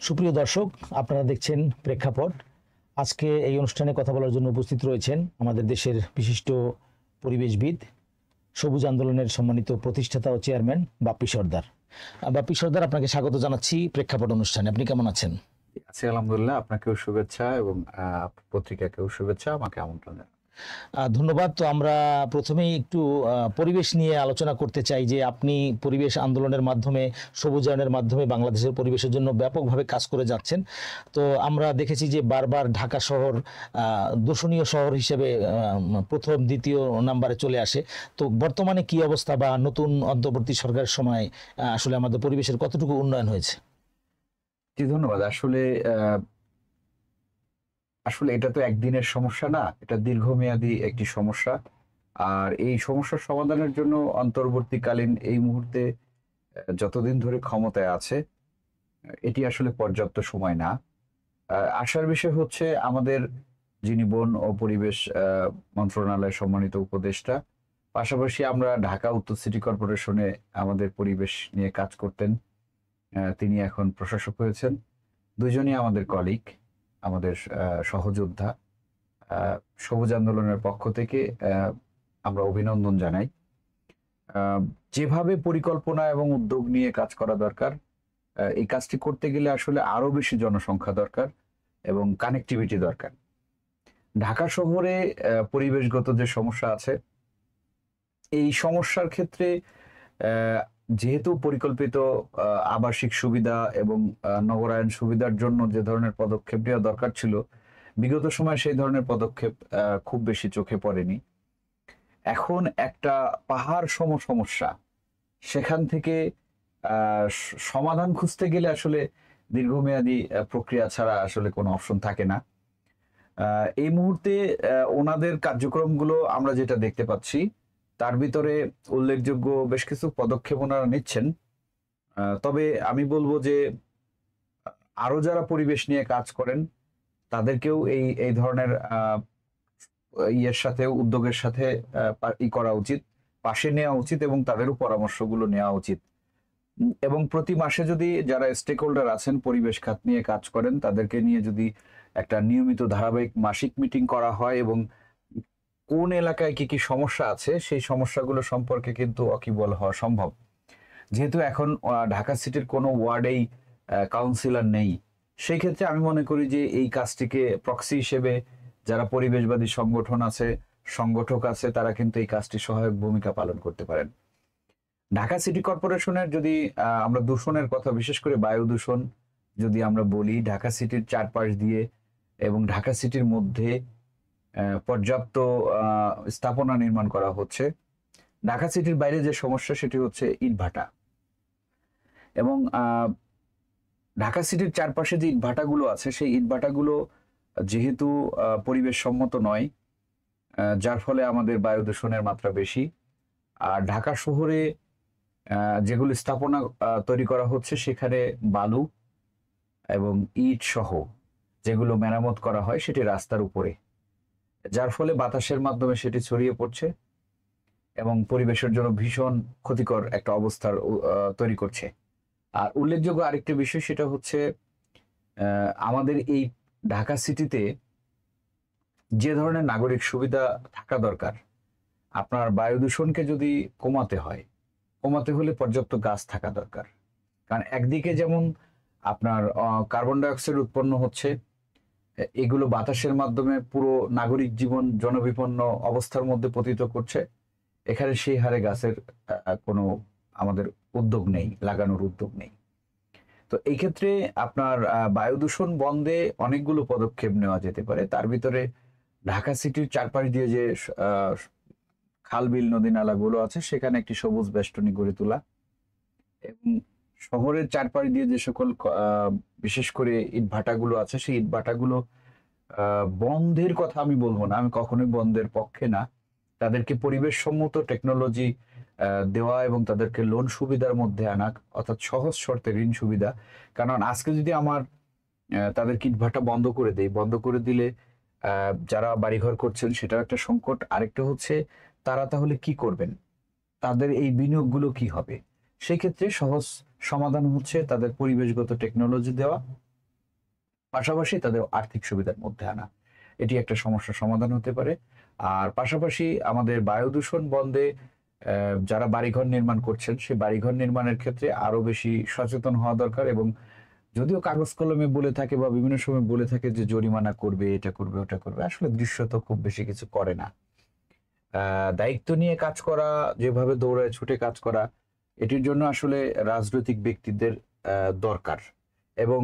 সুপ্রিয় দর্শক, আপনারা দেখছেন প্রেক্ষাপট। আজকে এই অনুষ্ঠানে কথা বলার জন্য উপস্থিত রয়েছেন আমাদের দেশের বিশিষ্ট পরিবেশবিদ, সবুজ আন্দোলনের সম্মানিত প্রতিষ্ঠাতা ও চেয়ারম্যান বাপ্পি সরদার। বাপ্পি সরদার, আপনাকে স্বাগত জানাচ্ছি প্রেক্ষাপট অনুষ্ঠানে। আপনি কেমন আছেন? আছি আলহামদুলিল্লাহ। আপনাকেও শুভেচ্ছা এবং পত্রিকাকেও শুভেচ্ছা, আমাকে আমন্ত্রণ জানান। ধন্যবাদ। তো আমরা প্রথমেই একটু পরিবেশ নিয়ে আলোচনা করতে চাই যে আপনি পরিবেশ আন্দোলনের মাধ্যমে, সবুজায়নের মাধ্যমে বাংলাদেশের পরিবেশের জন্য ব্যাপকভাবে কাজ করে যাচ্ছেন। তো আমরা দেখেছি যে বারবার ঢাকা শহর দূষণীয় শহর হিসেবে প্রথম দ্বিতীয় নাম্বারে চলে আসে। তো বর্তমানে কি অবস্থা, বা নতুন অন্তর্বর্তী সরকারের সময় আসলে আমাদের পরিবেশের কতটুকু উন্নয়ন হয়েছে? জি, ধন্যবাদ। আসলে এটা তো একদিনের সমস্যা না, এটা দীর্ঘমেয়াদী একটি সমস্যা। আর এই সমস্যার সমাধানের জন্য অন্তর্বর্তীকালীন এই মুহূর্তে যতদিন ধরে ক্ষমতায় আছে, এটি আসলে পর্যাপ্ত সময় না। আশার বিষয় হচ্ছে আমাদের যিনি বন ও পরিবেশ মন্ত্রণালয়ের সম্মানিত উপদেষ্টা, পাশাপাশি আমরা ঢাকা উত্তর সিটি কর্পোরেশনে আমাদের পরিবেশ নিয়ে কাজ করতেন, তিনি এখন প্রশাসক হয়েছেন। দুইজনই আমাদের কলিগ, আমাদের সহযোদ্ধা। সবুজ আন্দোলনের পক্ষ থেকে আমরা অভিনন্দন জানাই। যেভাবে পরিকল্পনা এবং উদ্যোগ নিয়ে কাজ করা দরকার, এই কাজটি করতে গেলে আসলে আরো বেশি জনসংখ্যা দরকার এবং কানেক্টিভিটি দরকার। ঢাকা শহরে পরিবেশগত যে সমস্যা আছে, এই সমস্যার ক্ষেত্রে যেহেতু পরিকল্পিত আবাসিক সুবিধা এবং নগরায়ণ সুবিধার জন্য যে ধরনের পদক্ষেপ নেওয়া দরকার ছিল, বিগত সময় সেই ধরনের পদক্ষেপ খুব বেশি চোখে পড়েনি। এখন একটা পাহাড় সম সমস্যা, সেখান থেকে সমাধান খুঁজতে গেলে আসলে দীর্ঘমেয়াদী প্রক্রিয়া ছাড়া আসলে কোনো অপশন থাকে না। এই মুহূর্তে ওনাদের কার্যক্রমগুলো আমরা যেটা দেখতে পাচ্ছি, তার ভিতরে উল্লেখযোগ্য বেশ কিছু পদক্ষেপ ওনারা নিচ্ছেন। তবে আমি বলবো যে আরো যারা পরিবেশ নিয়ে কাজ করেন তাদেরকেও এই ধরনের উদ্যোগের সাথে করা উচিত, পাশে নেওয়া উচিত এবং তাদেরও পরামর্শগুলো নেওয়া উচিত। এবং প্রতি মাসে যদি যারা স্টেক হোল্ডার আছেন, পরিবেশ খাত নিয়ে কাজ করেন, তাদেরকে নিয়ে যদি একটা নিয়মিত ধারাবাহিক মাসিক মিটিং করা হয় এবং কোন এলাকায় কি কি সমস্যা আছে সেই সমস্যাগুলো সম্পর্কে কিন্তু ওয়াকিবহাল হওয়া সম্ভব। যেহেতু এখন ঢাকা সিটির কোনো ওয়ার্ডেই কাউন্সিলর নেই, সেই ক্ষেত্রে আমি মনে করি যে এই কাজটিকে প্রক্সি হিসেবে যারা পরিবেশবাদী সংগঠন আছে, সংগঠক আছে, তারা কিন্তু এই কাজটি সহায়ক ভূমিকা পালন করতে পারেন। ঢাকা সিটি কর্পোরেশনের যদি আমরা দূষণের কথা, বিশেষ করে বায়ু দূষণ যদি আমরা বলি, ঢাকা সিটির চারপাশ দিয়ে এবং ঢাকা সিটির মধ্যে পর্যাপ্ত স্থাপনা নির্মাণ করা হচ্ছে। ঢাকা সিটির বাইরে যে সমস্যা সেটি হচ্ছে ইটভাটা, এবং ঢাকা সিটির চারপাশে যে ইটভাটাগুলো আছে সেই ইটভাটাগুলো যেহেতু পরিবেশ সম্মত নয়, যার ফলে আমাদের বায়ু দূষণের মাত্রা বেশি। আর ঢাকা শহরে যেগুলো স্থাপনা তৈরি করা হচ্ছে সেখানে বালু এবং ইট সহ যেগুলো মেরামত করা হয় সেটি রাস্তার উপরে, যার ফলে বাতাসের মাধ্যমে সেটি ছড়িয়ে পড়ছে এবং পরিবেশের জন্য ভীষণ ক্ষতিকর একটা অবস্থার তৈরি করছে। আর উল্লেখযোগ্য আরেকটি বিষয়, সেটা হচ্ছে আমাদের এই ঢাকা সিটিতে যে ধরনের নাগরিক সুবিধা থাকা দরকার, আপনার বায়ু দূষণকে যদি কমাতে হলে পর্যাপ্ত গাছ থাকা দরকার। কারণ একদিকে যেমন আপনার কার্বন ডাইঅক্সাইড উৎপন্ন হচ্ছে, এগুলো বাতাসের মাধ্যমে পুরো নাগরিক জীবন জনবিপন্ন অবস্থার মধ্যে পতিত করছে। এখানে সেই হারে গাছের কোনো আমাদের উদ্যোগ নেই, লাগানোর উদ্যোগ নেই। তো এই ক্ষেত্রে আপনার বায়ু দূষণ বন্ধে অনেকগুলো পদক্ষেপ নেওয়া যেতে পারে। তার ভিতরে ঢাকা সিটির চারপাশ দিয়ে যে খাল বিল নদী নালাগুলো আছে সেখানে একটি সবুজ বেষ্টনী গড়ে তোলা, এবং শহরের চারপাশ দিয়ে যে সকল বিশেষ করে ইটভাটাগুলো আছে সেই ইটভাটাগুলো বন্ধের কথা আমি বলবো না, আমি কখনোই বন্ধের পক্ষে না। তাদেরকে পরিবেশ সম্মত টেকনোলজি দেওয়া এবং তাদেরকে লোন সুবিধার মধ্যে আনা, অর্থাৎ সহজ শর্তে ঋণ সুবিধা। কারণ আজকে যদি আমার তাদের ইটভাটা বন্ধ করে দিলে যারা বাড়িঘর করছেন সেটাও একটা সংকট। আরেকটা হচ্ছে তারা তাহলে কি করবেন, তাদের এই বিনিয়োগগুলো কি হবে? সেক্ষেত্রে সহজ সমাধান হচ্ছে তাদের পরিবেশগত টেকনোলজি দেওয়া পাশাপাশি তাদের আর্থিক সুবিধার মধ্যে আনা, এটি একটা সমস্যার সমাধান হতে পারে। আর পাশাপাশি আমাদের বায়ু দূষণ বন্ধে যারা বাড়িঘর নির্মাণ করছেন, সেই বাড়িঘর নির্মাণের ক্ষেত্রে আরো বেশি সচেতন হওয়া দরকার। এবং যদিও কাগজ কলমে বলে থাকে বা বিভিন্ন সময় বলে থাকে যে জরিমানা করবে, এটা করবে, ওটা করবে, আসলে দৃশ্যত খুব বেশি কিছু করে না। দায়িত্ব নিয়ে কাজ করা, যেভাবে দৌড়ায় ছুটে কাজ করা, এটির জন্য আসলে রাজনৈতিক ব্যক্তিদের দরকার। এবং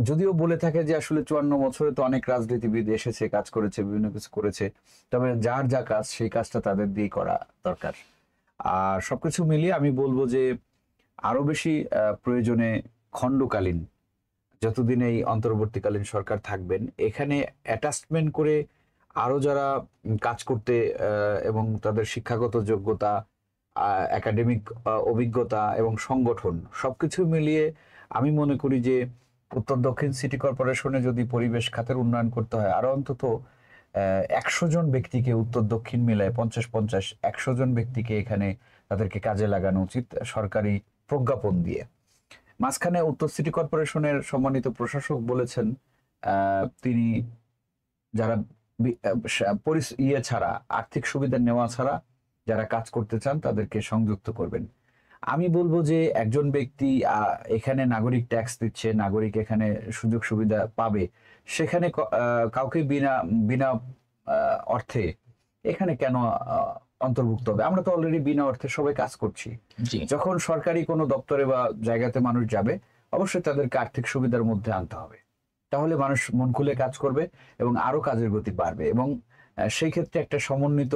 যদিও বলে থাকে যে আসলে 54 বছরে তো অনেক রাজনীতিবিদ এসেছে, কাজ করেছে, বিভিন্ন কিছু করেছে, তবে যার যা কাজ সেই কাজটা তাদের দিয়ে করা দরকার। আর সবকিছু মিলিয়ে আমি বলবো যে আরো বেশি প্রয়োজনে খণ্ডকালীন, যতদিন এই অন্তর্বর্তীকালীন সরকার থাকবেন, এখানে অ্যাটাচমেন্ট করে আরো যারা কাজ করতে এবং তাদের শিক্ষাগত যোগ্যতা, একাডেমিক অভিজ্ঞতা এবং সংগঠন সবকিছু মিলিয়ে আমি মনে করি যে উত্তর দক্ষিণ সিটি কর্পোরেশনে যদি পরিবেশ খাতের উন্নয়ন করতে হয়, আরো অন্তত 100 জন ব্যক্তিকে, উত্তর দক্ষিণ মিলায় 50-50 জন ব্যক্তিকে এখানে তাদেরকে কাজে লাগানো উচিত সরকারি প্রজ্ঞাপন দিয়ে। মাঝখানে উত্তর সিটি কর্পোরেশনের সম্মানিত প্রশাসক বলেছেন তিনি যারা ছাড়া, আর্থিক সুবিধা নেওয়া ছাড়া যারা কাজ করতে চান তাদেরকে সংযুক্ত করবেন। আমি বলবো যে একজন ব্যক্তি এখানে নাগরিক ট্যাক্স দিচ্ছে, নাগরিক এখানে সুযোগ সুবিধা পাবে, সেখানে কাউকে বিনা বিনা অর্থে এখানে কেন অন্তর্ভুক্ত হবে? আমরা তো অলরেডি বিনা অর্থে সবাই কাজ করছি। যখন সরকারি কোনো দপ্তরে বা জায়গাতে মানুষ যাবে, অবশ্যই তাদেরকে আর্থিক সুবিধার মধ্যে আনতে হবে, তাহলে মানুষ মন খুলে কাজ করবে এবং আরো কাজের গতি বাড়বে। এবং সেই ক্ষেত্রে একটা সমন্বিত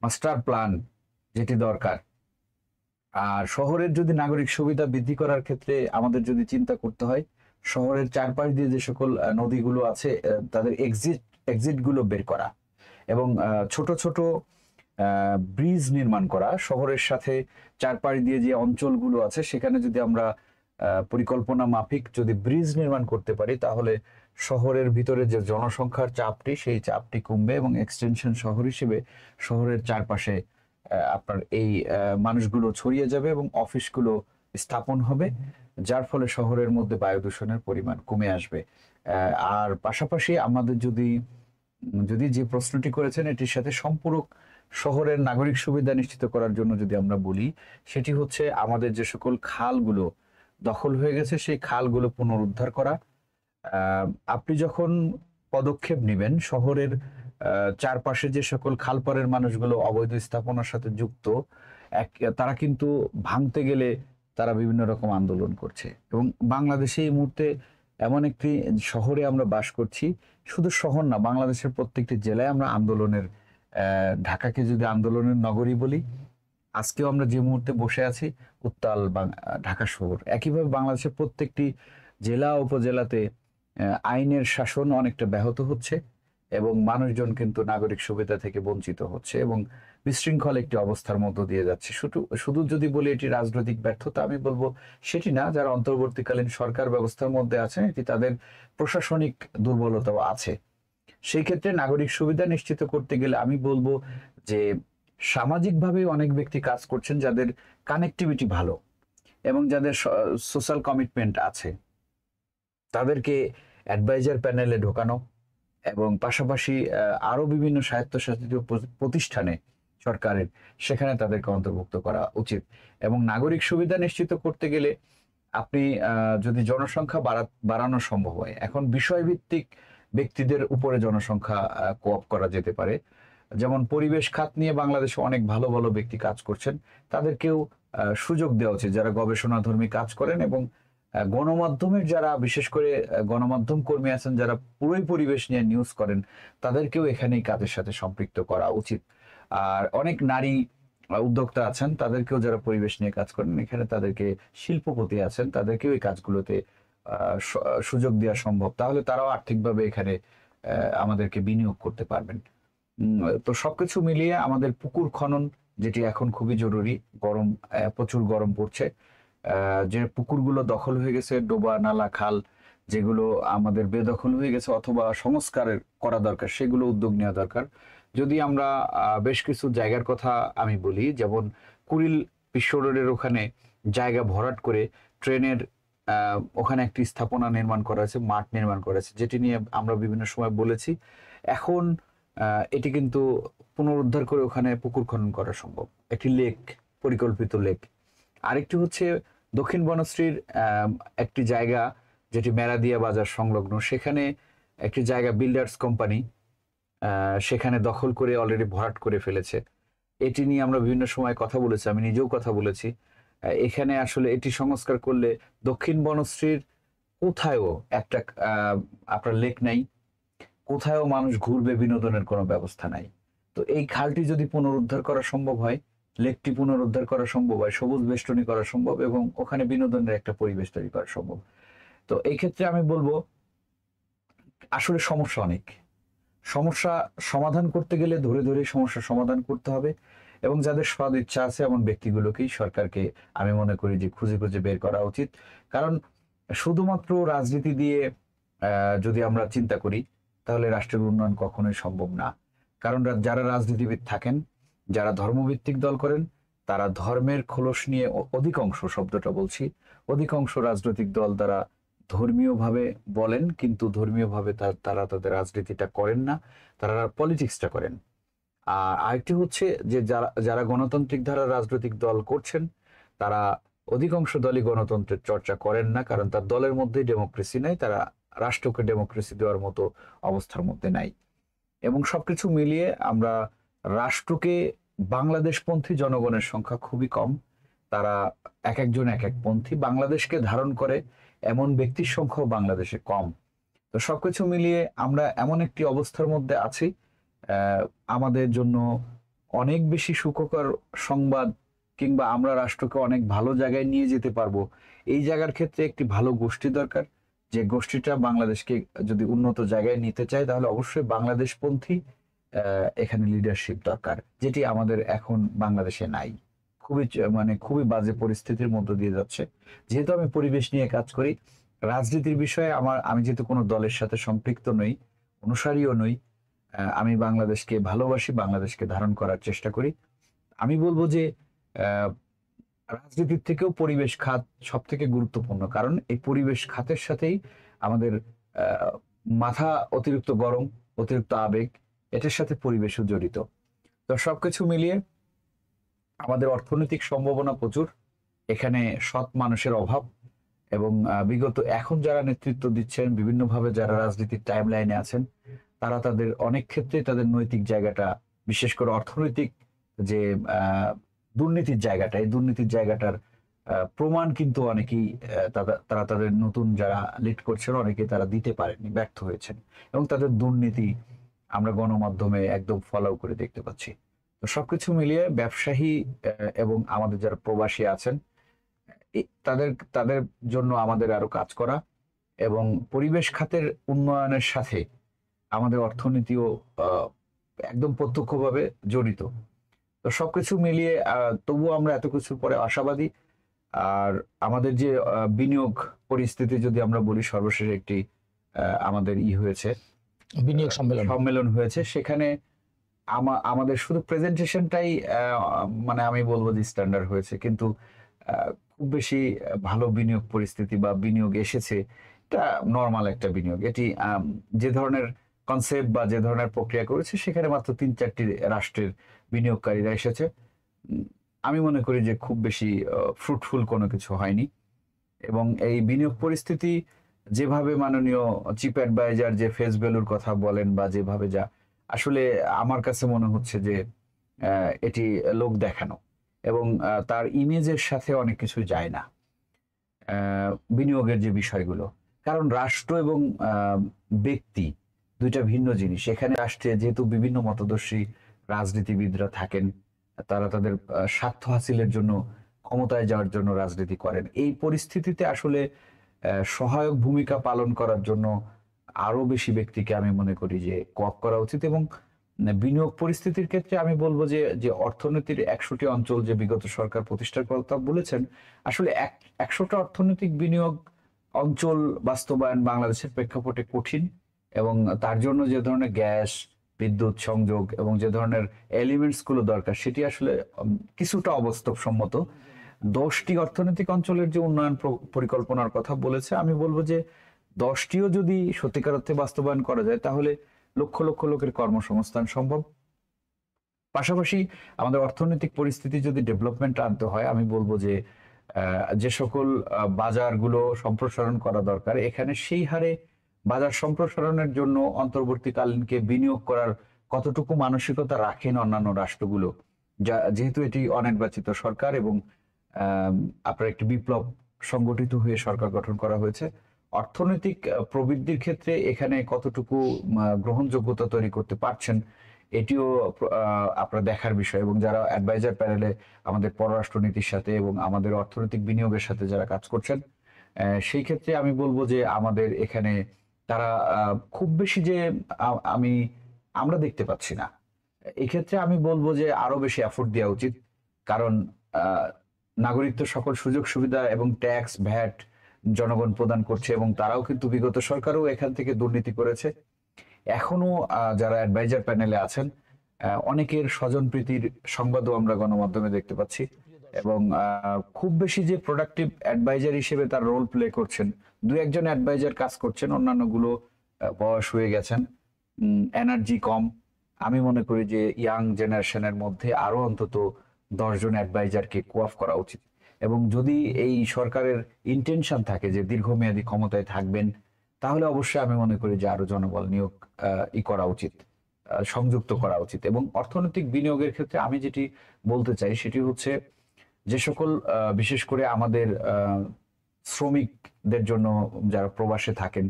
মাস্টার প্ল্যান যেটি দরকার। আর শহরের যদি নাগরিক সুবিধা বৃদ্ধি করার ক্ষেত্রে আমাদের যদি চিন্তা করতে হয়, শহরের চারপাশ দিয়ে যে সকল নদীগুলো আছে তাদের এক্সিট গুলো বের করা এবং ছোট ছোট ব্রিজ নির্মাণ করা। শহরের সাথে চারপাশ দিয়ে যে অঞ্চলগুলো আছে সেখানে যদি আমরা পরিকল্পনা মাফিক যদি ব্রিজ নির্মাণ করতে পারি, তাহলে শহরের ভিতরে যে জনসংখ্যার চাপটি, সেই চাপটি কমবে এবং এক্সটেনশন শহর হিসেবে শহরের চারপাশে আপনার এই মানুষগুলো ছড়িয়ে যাবে এবং অফিসগুলো স্থাপন হবে, যার ফলে শহরের মধ্যে বায়ু দূষণের পরিমাণ কমে আসবে। আর পাশাপাশি আমাদের যদি যে প্রশ্নটি করেছেন এটির সাথে সম্পূরক শহরের নাগরিক সুবিধা নিশ্চিত করার জন্য যদি আমরা বলি, সেটি হচ্ছে আমাদের যে সকল খালগুলো দখল হয়ে গেছে সেই খালগুলো পুনরুদ্ধার করা। আপনি যখন পদক্ষেপ নেবেন, শহরের চারপাশে যে সকল খালপাড়ের মানুষগুলো অবৈধ স্থাপনার সাথে যুক্ত, তারা কিন্তু ভাঙতে গেলে তারা বিভিন্ন রকম আন্দোলন করছে। এবং বাংলাদেশে এই মুহূর্তে এমন একটি শহরে আমরা বাস করছি, শুধু শহর না, বাংলাদেশের প্রত্যেকটি জেলায় আমরা আন্দোলনের, ঢাকাকে যদি আন্দোলনের নগরী বলি, আজকেও আমরা যে মুহূর্তে বসে আছি উত্তাল ঢাকা শহর। একইভাবে বাংলাদেশের প্রত্যেকটি জেলা উপজেলাতে আইনের শাসন অনেকটা ব্যাহত হচ্ছে এবং মানুষজন কিন্তু নাগরিক সুবিধা থেকে বঞ্চিত হচ্ছে এবং বিশৃঙ্খল একটি অবস্থার মধ্য দিয়ে যাচ্ছে। শুধু যদি বলি এটি রাজনৈতিক ব্যর্থতা, আমি বলবো সেটি না। যারা অন্তর্বর্তীকালীন সরকার ব্যবস্থার মধ্যে আছেন, এটি তাদের প্রশাসনিক দুর্বলতাও আছে। সেই ক্ষেত্রে নাগরিক সুবিধা নিশ্চিত করতে গেলে আমি বলবো যে সামাজিকভাবে অনেক ব্যক্তি কাজ করছেন যাদের কানেক্টিভিটি ভালো এবং যাদের সোশ্যাল কমিটমেন্ট আছে, তাদেরকে অ্যাডভাইজার প্যানেলে ঢোকানো এবং পাশাপাশি আরো বিভিন্ন স্বায়ত্তশাসিত প্রতিষ্ঠানে সরকারের, সেখানে তাদেরকে অন্তর্ভুক্ত করা উচিত। এবং নাগরিক সুবিধা নিশ্চিত করতে গেলে আপনি যদি জনসংখ্যা বাড়ানো সম্ভব হয়, এখন বিষয়ভিত্তিক ব্যক্তিদের উপরে জনসংখ্যা কোঅপ করা যেতে পারে। যেমন পরিবেশ খাত নিয়ে বাংলাদেশে অনেক ভালো ভালো ব্যক্তি কাজ করছেন, তাদেরকেও সুযোগ দেওয়া উচিত যারা গবেষণাধর্মী কাজ করেন। এবং গণমাধ্যমের যারা, বিশেষ করে গণমাধ্যম কর্মী আছেন যারা পুরোই পরিবেশ নিয়ে নিউজ করেন, তাদেরকেও এখানে এই কাজের সাথে সম্পৃক্ত করা উচিত। আর অনেক নারী উদ্যোক্তা আছেন, তাদেরকেও, যারা পরিবেশ নিয়ে কাজ করেন এখানে, তাদেরকে শিল্পপতি আছেন, তাদেরকেও এই কাজগুলোতে সুযোগ দেওয়া সম্ভব। তাহলে তারাও আর্থিকভাবে এখানে আমাদেরকে বিনিয়োগ করতে পারবেন। তো সবকিছু মিলিয়ে আমাদের পুকুর খনন, যেটি এখন খুবই জরুরি, গরম, প্রচুর গরম পড়ছে, যে পুকুরগুলো দখল হয়ে গেছে, ডোবা নালা খাল যেগুলো আমাদের বেদখল হয়ে গেছে অথবা সংস্কারের করা দরকার, সেগুলো উদ্যোগ নেওয়া দরকার। যদি আমরা বেশ কিছু জায়গার কথা আমি বলি, যেমন কুড়িল বিশ্ব রোডের ওখানে জায়গা ভরাট করে ট্রেনের ওখানে একটি স্থাপনা নির্মাণ করা হয়েছে, মাঠ নির্মাণ করা হয়েছে, যেটি নিয়ে আমরা বিভিন্ন সময় বলেছি। এখন এটি কিন্তু পুনরুদ্ধার করে ওখানে পুকুর খনন করা সম্ভব, একটি লেক, পরিকল্পিত লেক। আরেকটি হচ্ছে দক্ষিণ বনশ্রীর একটি জায়গা যেটি মেরাদিয়া বাজার সংলগ্ন, সেখানে একটি জায়গা বিল্ডার্স কোম্পানি সেখানে দখল করে অলরেডি ভরাট করে ফেলেছে। এটি নিয়ে আমরা বিভিন্ন সময় কথা বলেছি, আমি নিজেও কথা বলেছি। এখানে আসলে এটি সংস্কার করলে দক্ষিণ বনশ্রীর কোথায়ও একটা আপনার লেক নাই, কোথায়ও মানুষ ঘুরবে, বিনোদনের কোনো ব্যবস্থা নাই। তো এই খালটি যদি পুনরুদ্ধার করা সম্ভব হয়, লেকটি পুনরুদ্ধার করা সম্ভব হয়, সবুজ বেষ্টনী করা সম্ভব এবং ওখানে বিনোদনের একটা পরিবেশ তৈরি করা সম্ভব। তো এই ক্ষেত্রে আমি বলবো আসলে সমস্যা অনেক, সমস্যা সমাধান করতে গেলে ধরে ধরে সমস্যা সমাধান করতে হবে এবং যাদের সদ ইচ্ছা আছে এমন ব্যক্তিগুলোকেই সরকারকে আমি মনে করি যে খুঁজে খুঁজে বের করা উচিত। কারণ শুধুমাত্র রাজনীতি দিয়ে যদি আমরা চিন্তা করি তাহলে রাষ্ট্রের উন্নয়ন কখনোই সম্ভব না। কারণ যারা রাজনীতিবিদ থাকেন, যারা ধর্মভিত্তিক দল করেন, তারা ধর্মের খোলস নিয়ে, অধিকাংশ শব্দটা বলছি, অধিকাংশ রাজনৈতিক দল তারা ধর্মীয়ভাবে বলেন কিন্তু ধর্মীয়ভাবে তারা তাদের রাজনীতিটা করেন না, তারা পলিটিক্সটা করেন। আর আরেকটি হচ্ছে যে যারা যারা গণতান্ত্রিক ধারার রাজনৈতিক দল করছেন, তারা অধিকাংশ দলই গণতন্ত্রের চর্চা করেন না, কারণ তার দলের মধ্যেই ডেমোক্রেসি নাই, তারা রাষ্ট্রকে ডেমোক্রেসি দেওয়ার মতো অবস্থার মধ্যে নাই। এবং সবকিছু মিলিয়ে আমরা রাষ্ট্রকে, বাংলাদেশপন্থী জনগণের সংখ্যা খুবই কম, তারা এক একজন এক এক পন্থী, বাংলাদেশকে ধারণ করে এমন ব্যক্তির সংখ্যাও বাংলাদেশে কম। তো সবকিছু মিলিয়ে আমরা এমন একটি অবস্থার মধ্যে আছি, আমাদের জন্য অনেক বেশি সুখকর সংবাদ কিংবা আমরা রাষ্ট্রকে অনেক ভালো জায়গায় নিয়ে যেতে পারবো, এই জায়গার ক্ষেত্রে একটি ভালো গোষ্ঠী দরকার। যে গোষ্ঠীটা বাংলাদেশকে যদি উন্নত জায়গায় নিতে চায় তাহলে অবশ্যই বাংলাদেশপন্থী এখানে লিডারশিপ দরকার, যেটি আমাদের এখন বাংলাদেশে নাই। খুবই বাজে পরিস্থিতির মধ্য দিয়ে যাচ্ছে। যেহেতু আমি পরিবেশ নিয়ে কাজ করি, রাজনীতির বিষয়ে আমি যেহেতু কোনো দলের সাথে সম্পৃক্ত নই, অনুসারীও নই, আমি বাংলাদেশকে ভালোবাসি, বাংলাদেশকে ধারণ করার চেষ্টা করি। আমি বলবো যে রাজনীতির থেকেও পরিবেশ খাত সব থেকে গুরুত্বপূর্ণ, কারণ এই পরিবেশ খাতের সাথেই আমাদের মাথা অতিরিক্ত গরম, অতিরিক্ত আবেগ, এটার সাথে পরিবেশও জড়িত। তো সবকিছু মিলিয়ে আমাদের অর্থনৈতিক সম্ভাবনা প্রচুর, এখানে সৎ মানুষের অভাব এবং বিগত এখন যারা নেতৃত্ব দিচ্ছেন, বিভিন্নভাবে যারা রাজনীতির টাইম লাইনে আছেন, তারা তাদের অনেক ক্ষেত্রে তাদের নৈতিক জায়গাটা, বিশেষ করে অর্থনৈতিক যে দুর্নীতির জায়গাটা, এই দুর্নীতির জায়গাটার প্রমাণ কিন্তু অনেকেই তারা তাদের নতুন যারা লিড করছেন অনেকে তারা দিতে পারেননি, ব্যর্থ হয়েছেন এবং তাদের দুর্নীতি আমরা গণমাধ্যমে একদম ফলো করে দেখতে পাচ্ছি। তো সবকিছু মিলিয়ে ব্যবসায়ী এবং আমাদের যারা প্রবাসী আছেন তাদের জন্য আমাদের আরো কাজ করা এবং পরিবেশ খাতের উন্নয়নের সাথে আমাদের অর্থনীতিও একদম প্রত্যক্ষভাবে জড়িত। তো সবকিছু মিলিয়ে তবুও আমরা এত কিছুর পরে আশাবাদী। আর আমাদের যে বিনিয়োগ পরিস্থিতি যদি আমরা বলি, সর্বশেষ একটি আমাদের হয়েছে, বিনিয়োগ সম্মেলন হয়েছে, সেখানে আমাদের শুধু প্রেজেন্টেশনটাই আমি বলবো যে স্ট্যান্ডার্ড হয়েছে, কিন্তু খুব বেশি ভালো বিনিয়োগ পরিস্থিতি বা বিনিয়োগ এসেছে, এটা নর্মাল একটা বিনিয়োগ। এটি যে ধরনের কনসেপ্ট বা যে ধরনের প্রক্রিয়া করেছে সেখানে মাত্র 3-4টি রাষ্ট্রের বিনিয়োগকারীরা এসেছে। আমি মনে করি যে খুব বেশি ফ্রুটফুল কোনো কিছু হয়নি এবং এই বিনিয়োগ পরিস্থিতি যেভাবে মাননীয় চিফ অ্যাডভাইজার যে ফেস ভ্যালুর কথা বলেন বা যেভাবে যা, আসলে আমার কাছে মনে হচ্ছে যে এটি লোক দেখানো এবং তার ইমেজের সাথে অনেক কিছু যায় না বিনিয়োগের যে বিষয়গুলো। কারণ রাষ্ট্র এবং ব্যক্তি দুইটা ভিন্ন জিনিস। এখানে রাষ্ট্রে যেহেতু বিভিন্ন মতাদর্শী রাজনীতিবিদরা থাকেন, তারা তাদের স্বার্থ হাসিলের জন্য, ক্ষমতায় যাওয়ার জন্য রাজনীতি করেন। এই পরিস্থিতিতে আসলে সহায়ক ভূমিকা পালন করার জন্য আরো বেশি ব্যক্তিকে আমি মনে করি যে কোঅপ করা উচিত। এবং বিনিয়োগ পরিস্থিতির ক্ষেত্রে আমি বলবো যে অর্থনীতির 100টি অঞ্চল যে বিগত সরকার প্রতিষ্ঠার কথা বলেছেন, আসলে 100টা অর্থনৈতিক বিনিয়োগ অঞ্চল বাস্তবায়ন বাংলাদেশের প্রেক্ষাপটে কঠিন এবং তার জন্য যে ধরনের গ্যাস, বিদ্যুৎ সংযোগ এবং যে ধরনের এলিমেন্টস গুলো দরকার সেটি আসলে কিছুটা অবাস্তবসম্মত। 10টি অর্থনৈতিক অঞ্চলের যে উন্নয়ন পরিকল্পনার কথা বলেছে, আমি বলবো যে 10টিও যদি সত্যিকার অর্থে বাস্তবায়ন করা যায় তাহলে লক্ষ লক্ষ লোকের কর্মসংস্থান সম্ভব। পাশাপাশি আমাদের অর্থনৈতিক পরিস্থিতি যদি ডেভেলপমেন্ট আনতে হয়, আমি বলবো যে যে সকল বাজারগুলো সম্প্রসারণ করা দরকার, এখানে সেই হারে বাজার সম্প্রসারণের জন্য অন্তর্বর্তীকালীনকে বিনিয়োগ করার কতটুকু মানসিকতা রাখেন অন্যান্য রাষ্ট্রগুলো, যেহেতু এটি অনির্বাচিত সরকার এবং আপনার একটি বিপ্লব সংগঠিত হয়ে সরকার গঠন করা হয়েছে, অর্থনৈতিক প্রবৃদ্ধির ক্ষেত্রে এখানে কতটুকু গ্রহণযোগ্যতা তৈরি করতে পারছেন এটিও আপনার দেখার বিষয়। এবং যারা অ্যাডভাইজার প্যানেলে আমাদের পররাষ্ট্র নীতির সাথে এবং আমাদের অর্থনৈতিক বিনিয়োগের সাথে যারা কাজ করছেন, সেই ক্ষেত্রে আমি বলবো যে আমাদের এখানে তারা খুব বেশি যে আমরা দেখতে পাচ্ছি না। এক্ষেত্রে আমি বলবো যে আরো বেশি এফোর্ট দেওয়া উচিত, কারণ নাগরিক তো সকল সুযোগ সুবিধা এবং ট্যাক্স ভ্যাট জনগণ প্রদান করছে এবং তারাও কিন্তু বিগত সরকারও এখান থেকে দুর্নীতি করেছে। এখনো যারা অ্যাডভাইজার প্যানেলে আছেন অনেকের স্বজনপ্রীতির সংবাদও আমরা গণমাধ্যমে দেখতে পাচ্ছি এবং খুব বেশি যে প্রোডাক্টিভ অ্যাডভাইজার হিসেবে তার রোল প্লে করছেন, দু একজন অ্যাডভাইজার কাজ করছেন, অন্যান্য গুলো বয়স হয়ে গেছেন, এনার্জি কম। আমি মনে করি যে ইয়াং জেনারেশনের মধ্যে আরো অন্তত 10 জন অ্যাডভাইজারকে কোঅফ করা উচিত। এবং যদি এই সরকারের ইন্টেনশন থাকে যে দীর্ঘমেয়াদী ক্ষমতায় থাকবেন, তাহলে অবশ্যই আমি মনে করি যে আরো জনবল নিয়োগ করা উচিত, সংযুক্ত করা উচিত। এবং অর্থনৈতিক বিনিয়োগের ক্ষেত্রে আমি যেটি বলতে চাই সেটি হচ্ছে, যে সকল বিশেষ করে আমাদের শ্রমিকদের জন্য যারা প্রবাসে থাকেন,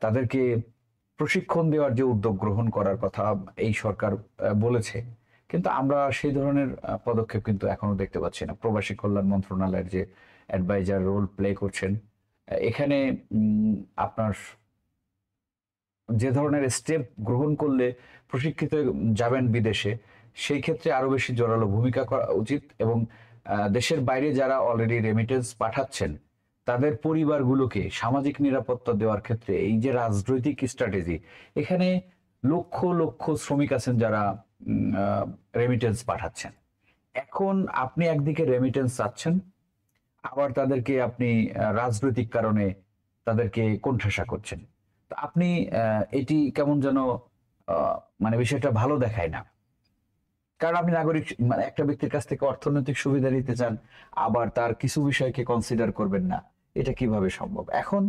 তাদেরকে প্রশিক্ষণ দেওয়ার যে উদ্যোগ গ্রহণ করার কথা এই সরকার বলেছে, কিন্তু আমরা সেই ধরনের পদক্ষেপ কিন্তু এখনো দেখতে পাচ্ছি না। প্রবাসী কল্যাণ মন্ত্রণালয়ের যে অ্যাডভাইজার রোল প্লে করছেন, এখানে আপনার যে ধরনের স্টেপ গ্রহণ করলে প্রশিক্ষিত যাবেন বিদেশে, সেই ক্ষেত্রে আরো বেশি জোরালো ভূমিকা করা উচিত। এবং দেশের বাইরে যারা অলরেডি রেমিটেন্স পাঠাচ্ছেন তাদের পরিবারগুলোকে সামাজিক নিরাপত্তা দেওয়ার ক্ষেত্রে এই যে রাজনৈতিক স্ট্র্যাটেজি, এখানে লক্ষ লক্ষ শ্রমিক আছেন যারা রেমিটেন্স পাঠাচ্ছেন। এখন আপনি একদিকে রেমিটেন্স চাচ্ছেন, আবার তাদেরকে আপনি রাজনৈতিক কারণে তাদেরকে কোণঠাসা করছেন। তো আপনি এটি কেমন যেন মানে বিষয়টা ভালো দেখায় না। কারণ আপনি নাগরিক মানে একটা ব্যক্তির কাছ থেকে অর্থনৈতিক সুবিধা নিতে চান, আবার তার কিছু বিষয়কে কনসিডার করবেন না, এটা কিভাবে সম্ভব? এখন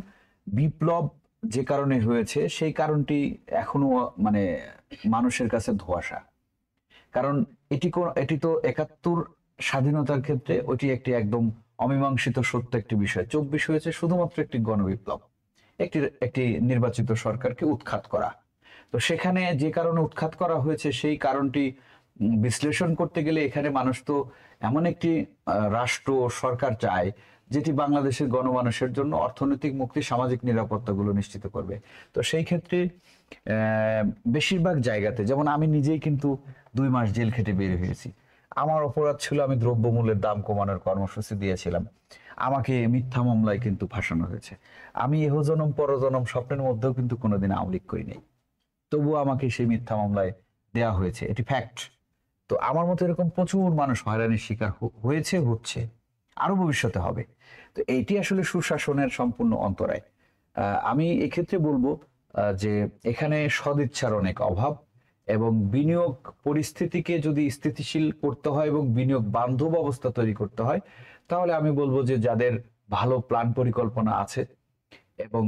বিপ্লব যে কারণে হয়েছে সেই কারণটি এখনো মানে মানুষের কাছে ধোঁয়াশা। কারণ এটি তো 71 স্বাধীনতার ক্ষেত্রে ওটি একটি একদম অমীমাংসিত সত্য একটি বিষয়। 24 হয়েছে শুধুমাত্র একটি গণবিপ্লব, একটি নির্বাচিত সরকারকে উৎখাত করা। তো সেখানে যে কারণে উৎখাত করা হয়েছে সেই কারণটি বিশ্লেষণ করতে গেলে এখানে মানুষ তো এমন একটি রাষ্ট্র সরকার চায় যেটি বাংলাদেশের গণমানুষের জন্য অর্থনৈতিক মুক্তি, সামাজিক নিরাপত্তাগুলো নিশ্চিত করবে। তো সেই ক্ষেত্রে বেশিরভাগ জায়গাতে, যেমন আমি নিজেই কিন্তু 2 মাস জেল খেটে বের হয়েছি। আমার অপরাধ ছিল আমি দ্রব্যমূল্যের দাম কমানোর কর্মসূচি দিয়েছিলাম, আমাকে মিথ্যা মামলায় কিন্তু ফাঁসানো হয়েছে। আমি এহজনম পরজনম স্বপ্নের মধ্যেও কিন্তু কোনোদিন আওয়ামী লীগ করি নাই, তবুও আমাকে সেই মিথ্যা মামলায় দেয়া হয়েছে, এটি ফ্যাক্ট। তো আমার মতো এরকম প্রচুর মানুষ হয়রানির শিকার হয়েছে, হচ্ছে, আরো ভবিষ্যতে হবে। তো এইটি আসলে সুশাসনের সম্পূর্ণ অন্তরায়। আমি এক্ষেত্রে বলবো যে এখানে সদিচ্ছার অনেক অভাব, এবং বিনিয়োগ পরিস্থিতিকে যদি স্থিতিশীল করতে হয় এবং বিনিয়োগ বান্ধব অবস্থা তৈরি করতে হয়, তাহলে আমি বলবো যে যাদের ভালো প্ল্যান পরিকল্পনা আছে এবং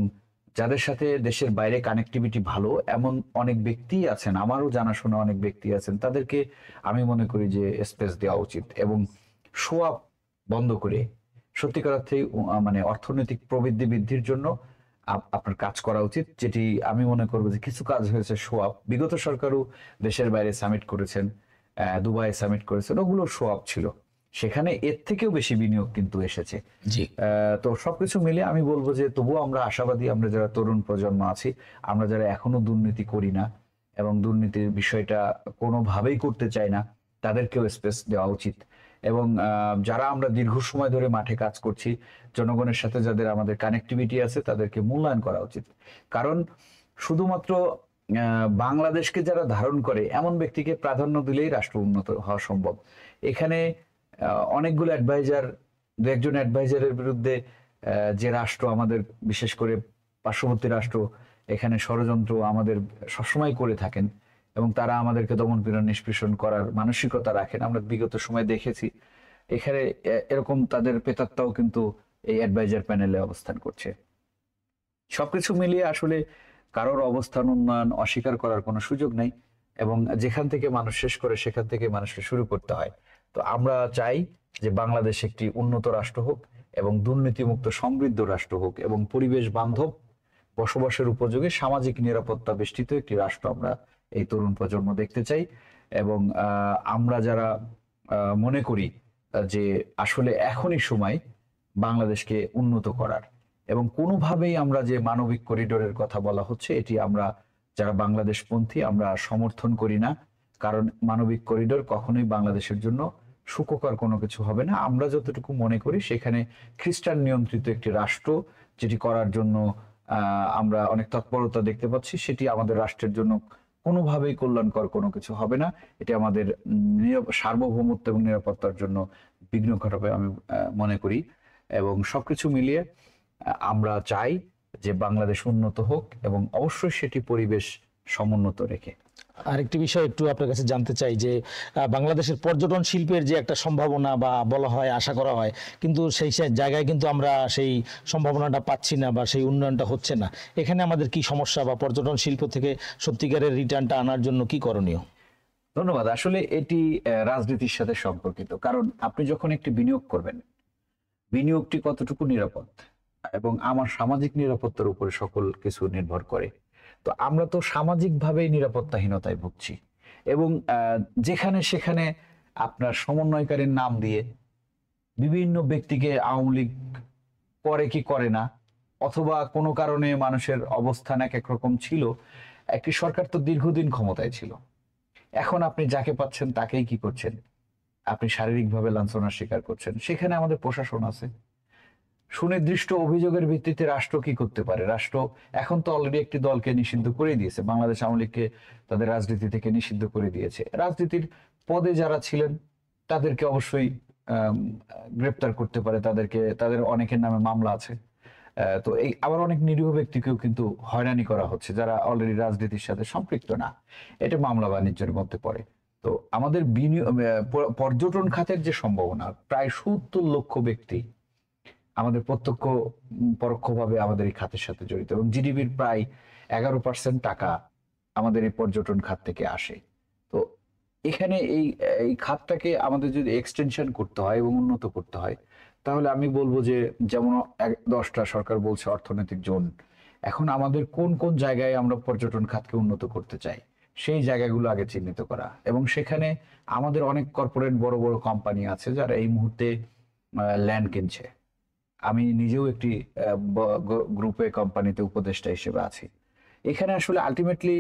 যাদের সাথে দেশের বাইরে কানেক্টিভিটি ভালো এমন অনেক ব্যক্তি আছেন, আমারও জানাশোনা অনেক ব্যক্তি আছেন, তাদেরকে আমি মনে করি যে স্পেস দেওয়া উচিত এবং শো আপ বন্ধ করে সত্যিকার অর্থে মানে অর্থনৈতিক প্রবৃদ্ধি বৃদ্ধির জন্য আপনার কাজ করা উচিত। যেটি আমি মনে করবো যে কিছু কাজ হয়েছে শো আপ, বিগত সরকারও দেশের বাইরে সামিট করেছেন, দুবাই সামিট করেছেন, ওগুলো শো আপ ছিল, সেখানে এর থেকেও বেশি বিনিয়োগ কিন্তু এসেছে। জি, তো সবকিছু মিলে আমি বলবো যে তবুও আমরা আশাবাদী, আমরা যারা তরুণ প্রজন্ম আছি, আমরা যারা এখনো দুর্নীতি করি না এবং দুর্নীতির বিষয়টা কোনোভাবেই করতে চাই না, তাদেরকেও স্পেস দেওয়া উচিত। এবং যারা আমরা দীর্ঘ সময় ধরে মাঠে কাজ করছি, জনগণের সাথে যাদের আমাদের কানেক্টিভিটি আছে, তাদেরকে মূল্যায়ন করা উচিত। কারণ শুধুমাত্র বাংলাদেশকে যারা ধারণ করে এমন ব্যক্তিকে প্রাধান্য দিলেই রাষ্ট্র উন্নত হওয়া সম্ভব। এখানে অনেকগুলো অ্যাডভাইজার দু একজন অ্যাডভাইজারের বিরুদ্ধে যে রাষ্ট্র আমাদের, বিশেষ করে পার্শ্ববর্তী রাষ্ট্র, এখানে ষড়যন্ত্র আমাদের সবসময় করে থাকেন এবং তারা আমাদেরকে দমন পীড়ন নিষ্পেষণ করার মানসিকতা রাখেন, আমরা বিগত সময় দেখেছি। এখানে এরকম তাদের প্রেতাত্মাও কিন্তু এই অ্যাডভাইজার প্যানেলে অবস্থান করছে। সবকিছু মিলিয়ে আসলে কারোর অবস্থান উন্নয়ন অস্বীকার করার কোনো সুযোগ নেই, এবং যেখান থেকে মানুষ শেষ করে সেখান থেকে মানুষকে শুরু করতে হয়। তো আমরা চাই যে বাংলাদেশ একটি উন্নত রাষ্ট্র হোক এবং দুর্নীতিমুক্ত সমৃদ্ধ রাষ্ট্র হোক এবং পরিবেশ বান্ধব, বসবাসের উপযোগী, সামাজিক নিরাপত্তা বেষ্টিত একটি রাষ্ট্র আমরা এই তরুণ প্রজন্ম দেখতে চাই। এবং আমরা যারা মনে করি যে আসলে এখনই সময় বাংলাদেশকে উন্নত করার, এবং কোনোভাবেই আমরা যে মানবিক করিডোরের কথা বলা হচ্ছে, এটি আমরা যারা বাংলাদেশপন্থী আমরা সমর্থন করি না। কারণ মানবিক করিডোর কখনোই বাংলাদেশের জন্য সুখকর কোনো কিছু হবে না। আমরা যতটুকু মনে করি সেখানে খ্রিস্টান নিয়ন্ত্রিত একটি রাষ্ট্র যেটি করার জন্য আমরা অনেক তৎপরতা দেখতে পাচ্ছি, সেটি আমাদের রাষ্ট্রের জন্য কোনোভাবেই কল্যাণকর কোনো কিছু হবে না। এটি আমাদের সার্বভৌমত্ব এবং নিরাপত্তার জন্য বিঘ্ন ঘটাবে আমি মনে করি। এবং সবকিছু মিলিয়ে আমরা চাই যে বাংলাদেশ উন্নত হোক, এবং অবশ্যই সেটি পরিবেশ সমুন্নত রেখে। আরেকটি বিষয় একটু আপনার কাছে জানতে চাই যে বাংলাদেশের পর্যটন শিল্পের যে একটা সম্ভাবনা বা বলা হয়, আশা করা হয়, কিন্তু সেই জায়গায় কিন্তু আমরা সেই সম্ভাবনাটা পাচ্ছি না বা সেই উন্নয়নটা হচ্ছে না। এখানে আমাদের কি সমস্যা, বা পর্যটন শিল্প থেকে সত্যিকারের রিটার্নটা আনার জন্য কি করণীয়? ধন্যবাদ। আসলে এটি রাজনীতির সাথে সম্পর্কিত। কারণ আপনি যখন একটি বিনিয়োগ করবেন, বিনিয়োগটি কতটুকু নিরাপদ এবং আমার সামাজিক নিরাপত্তার উপরে সকল কিছু নির্ভর করে। তো আমরা তো সামাজিকভাবেই নিরাপত্তাহীনতায় ভুগছি, এবং যেখানে সেখানে আপনার সমন্বয়কারীর নাম দিয়ে বিভিন্ন ব্যক্তিকে আওয়ামী লীগ করে কি করে না, অথবা কোনো কারণে মানুষের অবস্থান এক এক রকম ছিল। একটি সরকার তো দীর্ঘদিন ক্ষমতায় ছিল, এখন আপনি যাকে পাচ্ছেন তাকেই কি করছেন, আপনি শারীরিকভাবে লাঞ্ছনার শিকার করছেন। সেখানে আমাদের প্রশাসন আছে, সুনির্দিষ্ট অভিযোগের ভিত্তিতে রাষ্ট্র কি করতে পারে? রাষ্ট্র এখন তো অলরেডি একটি দলকে নিষিদ্ধ করে দিয়েছে, বাংলাদেশ আওয়ামী লীগকে তাদের রাজনীতি থেকে নিষিদ্ধ করে দিয়েছে। রাজনীতির পদে যারা ছিলেন তাদেরকে অবশ্যই গ্রেপ্তার করতে পারে, তাদের অনেকের নামে মামলা আছে। তো এই আবার অনেক নিরীহ ব্যক্তিকেও কিন্তু হয়রানি করা হচ্ছে যারা অলরেডি রাজনীতির সাথে সম্পৃক্ত না, এটা মামলা বাণিজ্যের মধ্যে পড়ে। তো আমাদের পর্যটন খাতের যে সম্ভাবনা, প্রায় 70 লক্ষ ব্যক্তি আমাদের প্রত্যক্ষ পরোক্ষভাবে আমাদের এই খাতের সাথে জড়িত, এবং জিডিপির প্রায় 11% টাকা আমাদের এই পর্যটন খাত থেকে আসে। তো এখানে এই খাতটাকে আমাদের যদি এক্সটেনশন করতে হয় এবং উন্নত করতে হয়, তাহলে আমি বলবো যে যেমন 10টা সরকার বলছে অর্থনৈতিক জোন, এখন আমাদের কোন কোন জায়গায় আমরা পর্যটন খাতকে উন্নত করতে চাই সেই জায়গাগুলো আগে চিহ্নিত করা, এবং সেখানে আমাদের অনেক কর্পোরেট বড় বড় কোম্পানি আছে যারা এই মুহূর্তে ল্যান্ড কিনছে। আমি নিজেও একটি গ্রুপে কোম্পানিতে উপদেষ্টা হিসেবে আছি। এখানে আসলে আলটিমেটলি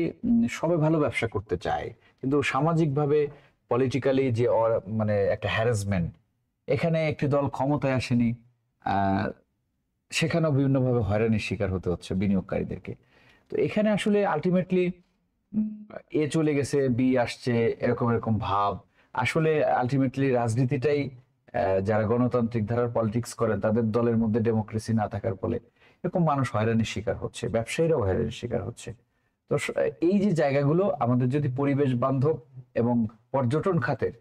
সবাই ভালো ব্যবসা করতে চায়, কিন্তু সামাজিকভাবে পলিটিক্যালি যে মানে একটা হ্যারাসমেন্ট, এখানে একটি দল ক্ষমতায় আসেনি, সেখানেও বিভিন্নভাবে হয়রানির শিকার হতে হচ্ছে বিনিয়োগকারীদেরকে। তো এখানে আসলে আলটিমেটলি এ চলে গেছে, বি আসছে, এরকম এরকম ভাব। আসলে আলটিমেটলি রাজনীতিটাই, যারা গণতান্ত্রিক ধারার পলিটিক্স করেন তাদের দলের মধ্যে ডেমোক্রেসি না থাকার ফলে এরকম মানুষ হয়রানির শিকার হচ্ছে, ব্যবসায়ীরাও হয়রানির শিকার হচ্ছে। তো এই যে জায়গাগুলো আমাদের যদি পরিবেশ বান্ধব এবং পর্যটন খাতের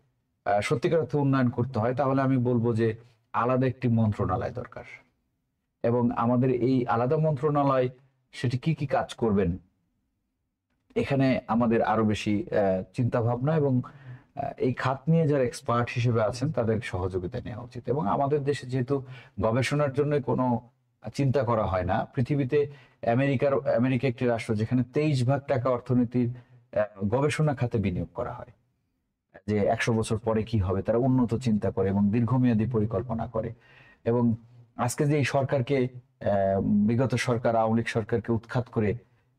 সত্যিকার অর্থে উন্নয়ন করতে হয়, তাহলে আমি বলবো যে আলাদা একটি মন্ত্রণালয় দরকার, এবং আমাদের এই আলাদা মন্ত্রণালয় সেটি কি কি কাজ করবেন, এখানে আমাদের আরো বেশি চিন্তা ভাবনা এবং এই খাত নিয়ে যারা এক্সপার্ট হিসেবে আছেন তাদের সহযোগিতা নেওয়া উচিত। এবং আমাদের দেশে যেহেতু গবেষণার জন্য কোনো চিন্তা করা হয় না, পৃথিবীতে আমেরিকা একটি রাষ্ট্র যেখানে 23% টাকা অর্থনীতির গবেষণা খাতে বিনিয়োগ করা হয়, যে 100 বছর পরে কি হবে তারা উন্নত চিন্তা করে এবং দীর্ঘমেয়াদী পরিকল্পনা করে। এবং আজকে যে এই সরকারকে, বিগত সরকার আওয়ামী লীগ সরকারকে উৎখাত করে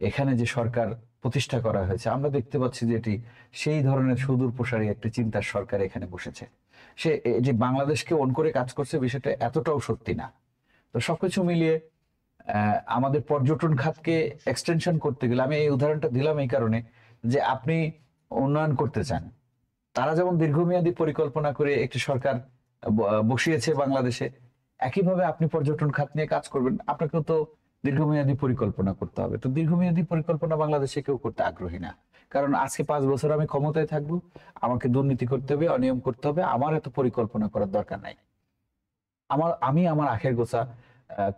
এখানে যে সরকার প্রতিষ্ঠা করা হয়েছে, আমরা দেখতে পাচ্ছি যে এটি সেই ধরনের সুদূর প্রসারী একটি চিন্তার সরকার এখানে বসেছে। সে যে বাংলাদেশকে অন করে কাজ করছে বিষয়টা এতটাও সত্যি না। তো সবকিছু মিলিয়ে আমাদের পর্যটন খাতকে এক্সটেনশন করতে গেলে, আমি এই উদাহরণটা দিলাম এই কারণে যে আপনি উন্নয়ন করতে চান, তারা যেমন দীর্ঘমেয়াদী পরিকল্পনা করে একটি সরকার বসিয়েছে বাংলাদেশে, একইভাবে আপনি পর্যটন খাত নিয়ে কাজ করবেন, আপনাকেও তো দীর্ঘমেয়াদী পরিকল্পনা করতে হবে। তো দীর্ঘমেয়াদী পরিকল্পনা বাংলাদেশে কেউ করতে আগ্রহী না, কারণ আজকে 5 বছর আমি ক্ষমতায় থাকবো, আমাকে দুর্নীতি করতে হবে, অনিয়ম করতে হবে, আমার এত পরিকল্পনা করার দরকার নাই। আমি আমার আখের গোছা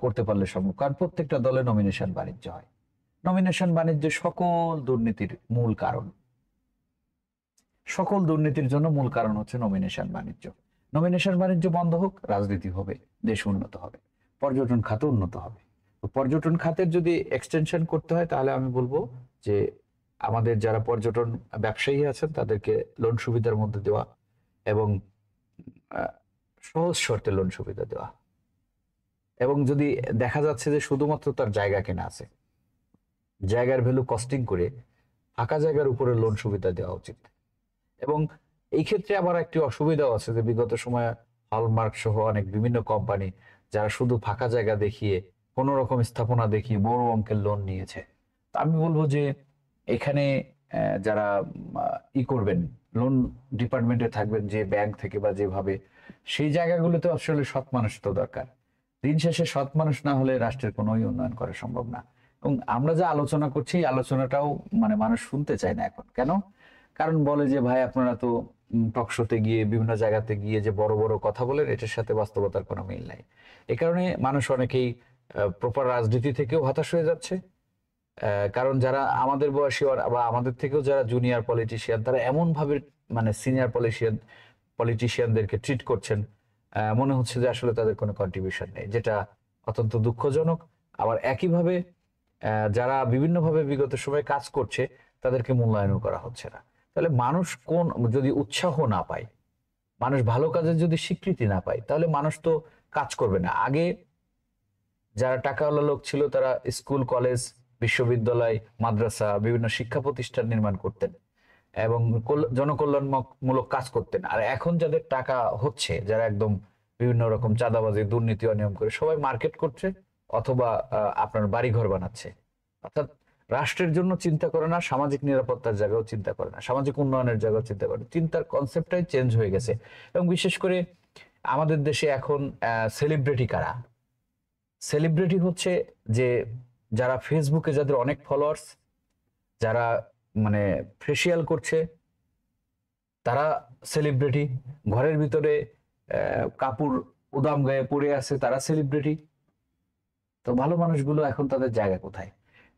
করতে পারলে সম্ভব। কারণ প্রত্যেকটা দলে নমিনেশন বাণিজ্য হয়, নমিনেশন বাণিজ্য সকল দুর্নীতির মূল কারণ। সকল দুর্নীতির জন্য মূল কারণ হচ্ছে নমিনেশন বাণিজ্য। নমিনেশন বাণিজ্য বন্ধ হোক, রাজনীতি হবে, দেশ উন্নত হবে, পর্যটন খাত উন্নত হবে। তো পর্যটন খাতের যদি এক্সটেনশন করতে হয়, তাহলে আমি বলবো যে আমাদের যারা পর্যটন ব্যবসায়ী আছেন তাদেরকে লোন সুবিধার মধ্যে দেওয়া, এবং সহজ শর্তে লোন সুবিধা দেওয়া। এবং যদি দেখা যাচ্ছে যে শুধুমাত্র তার জায়গা কেনা আছে, জায়গার ভ্যালু কস্টিং করে ফাঁকা জায়গার উপরে লোন সুবিধা দেওয়া উচিত। এবং এই ক্ষেত্রে আবার একটি অসুবিধাও আছে যে বিগত সময়ে হলমার্ক সহ অনেক বিভিন্ন কোম্পানি যারা শুধু ফাঁকা জায়গা দেখিয়ে, কোন রকম স্থাপনা দেখিয়ে বড় অঙ্কের লোন নিয়েছে। তা আমি বলবো যে এখানে যারা করবেন, লোন ডিপার্টমেন্টে থাকবেন, যে ব্যাংক থেকে বা যেভাবে, সেই জায়গাগুলোতে আসলে সৎ মানুষ তো দরকার। দিন শেষে সৎ মানুষ না হলে রাষ্ট্রের কোনো উন্নয়ন করা সম্ভব না। এবং আমরা যা আলোচনা করছি, এই আলোচনাটাও মানে মানুষ শুনতে চায় না এখন। কেন? কারণ বলে যে ভাই আপনারা তো টকশোতে গিয়ে, বিভিন্ন জায়গাতে গিয়ে যে বড় বড় কথা বলেন, এটার সাথে বাস্তবতার কোনো মিল নাই। এ কারণে মানুষ অনেকেই প্রপার রাজনীতি থেকেও হতাশ হয়ে যাচ্ছে। কারণ যারা আমাদের বয়সী বা আমাদের থেকেও যারা জুনিয়র পলিটিশিয়ান, তারা এমন ভাবে মানে সিনিয়র পলিটিশিয়ানদেরকে ট্রিট করছেন, মনে হচ্ছে যে আসলে তাদের কোনো কন্ট্রিবিউশন নেই, যেটা অত্যন্ত দুঃখজনক। আবার একইভাবে যারা বিভিন্নভাবে বিগত সময়ে কাজ করছে, তাদেরকে মূল্যায়নও করা হচ্ছে না। তাহলে মানুষ যদি উৎসাহ না পায়, মানুষ ভালো কাজের যদি স্বীকৃতি না পায়, তাহলে মানুষ তো কাজ করবে না। আগে যারা টাকাওয়ালা লোক ছিল, তারা স্কুল, কলেজ, বিশ্ববিদ্যালয়, মাদ্রাসা, বিভিন্ন শিক্ষা প্রতিষ্ঠান নির্মাণ করতেন এবং জনকল্যাণমূলক কাজ করতেন। আর এখন যাদের টাকা হচ্ছে, যারা একদম বিভিন্ন রকম চাঁদাবাজি, দুর্নীতি, অনিয়ম করে সবাই মার্কেট করছে অথবা আপনার বাড়িঘর বানাচ্ছে, অর্থাৎ রাষ্ট্রের জন্য চিন্তা করে না, সামাজিক নিরাপত্তার জায়গাও চিন্তা করে না, সামাজিক উন্নয়নের জায়গাও চিন্তা করে না। চিন্তার কনসেপ্টটাই চেঞ্জ হয়ে গেছে। এবং বিশেষ করে আমাদের দেশে এখন সেলিব্রিটি কারা? সেলিব্রিটি হচ্ছে যে যারা ফেসবুকে, যাদের অনেক ফলোয়ার্স, যারা মানে ফেসিয়াল করছে, তারা সেলিব্রিটি। ঘরের ভিতরে কাপড় উদাম গায়ে পড়ে আছে, তারা সেলিব্রিটি। তো ভালো মানুষগুলো এখন তাদের জায়গা কোথায়?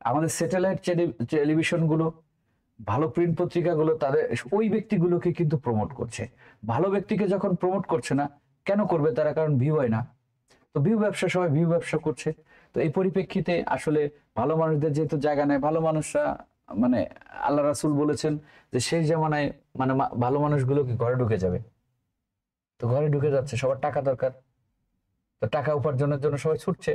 আমাদের স্যাটেলাইট টেলিভিশনগুলো, ভালো প্রিন্ট পত্রিকাগুলো তাদের ওই ব্যক্তিগুলোকে কিন্তু প্রমোট করছে। ভালো ব্যক্তিকে যখন প্রমোট করছে না, কেন করবে তারা? কারণ ভিউ হয় না। তো ভিউ ব্যবসা, সবাই ভিউ ব্যবসা করছে। তো এই পরিপ্রেক্ষিতে আসলে ভালো মানুষদের যেহেতু জায়গা নেই, ভালো মানুষরা মানে আল্লাহ রাসূল বলেছেন যে সেই জামানায় মানে ভালো মানুষগুলো কি ঘরে ঢুকে যাবে? তো ঘরে ঢুকে যাচ্ছে, সবার টাকা দরকার, তো টাকা উপার্জনের জন্য সবাই ছুটছে।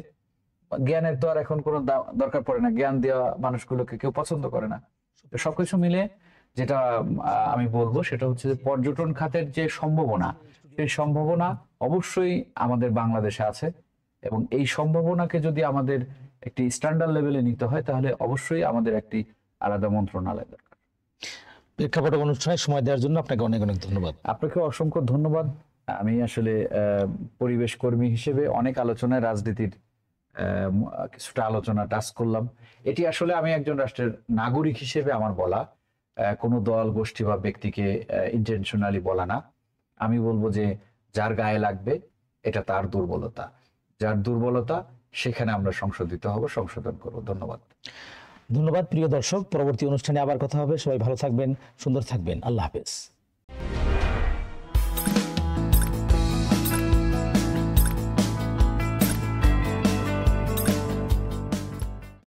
জ্ঞানের তো আর এখন কোনো দরকার পড়ে না, জ্ঞান দেওয়া মানুষগুলোকে কেউ পছন্দ করে না। তো সবকিছু মিলে যেটা আমি বলবো সেটা হচ্ছে যে পর্যটন খাতের যে সম্ভাবনা, সেই সম্ভাবনা অবশ্যই আমাদের বাংলাদেশে আছে। এবং এই সম্ভাবনাকে যদি আমাদের একটি স্ট্যান্ডার্ড লেভেলে নিতে হয়, তাহলে অবশ্যই আমাদের একটি আলাদা মন্ত্রণালয় দরকার। প্রেক্ষাপট অনুষ্ঠানে সময় দেওয়ার জন্য আপনাকে অনেক অনেক ধন্যবাদ। আপনাকে অসংখ্য ধন্যবাদ। আমি আসলে পরিবেশ কর্মী হিসেবে অনেক আলোচনায় রাজনীতির কিছুটা আলোচনা টাচ করলাম। এটি আসলে আমি একজন রাষ্ট্রের নাগরিক হিসেবে আমার বলা, কোনো দল, গোষ্ঠী বা ব্যক্তিকে ইন্টেনশনালি বলা না। আমি বলবো যে যার গায়ে লাগবে এটা তার দুর্বলতা, যার দুর্বলতা সেখানে আমরা সংশোধিত হব, সংশোধন করব। ধন্যবাদ। ধন্যবাদ প্রিয় দর্শক, পরবর্তী অনুষ্ঠানে আবার কথা হবে। সবাই ভালো থাকবেন, সুন্দর থাকবেন। আল্লাহ হাফেজ।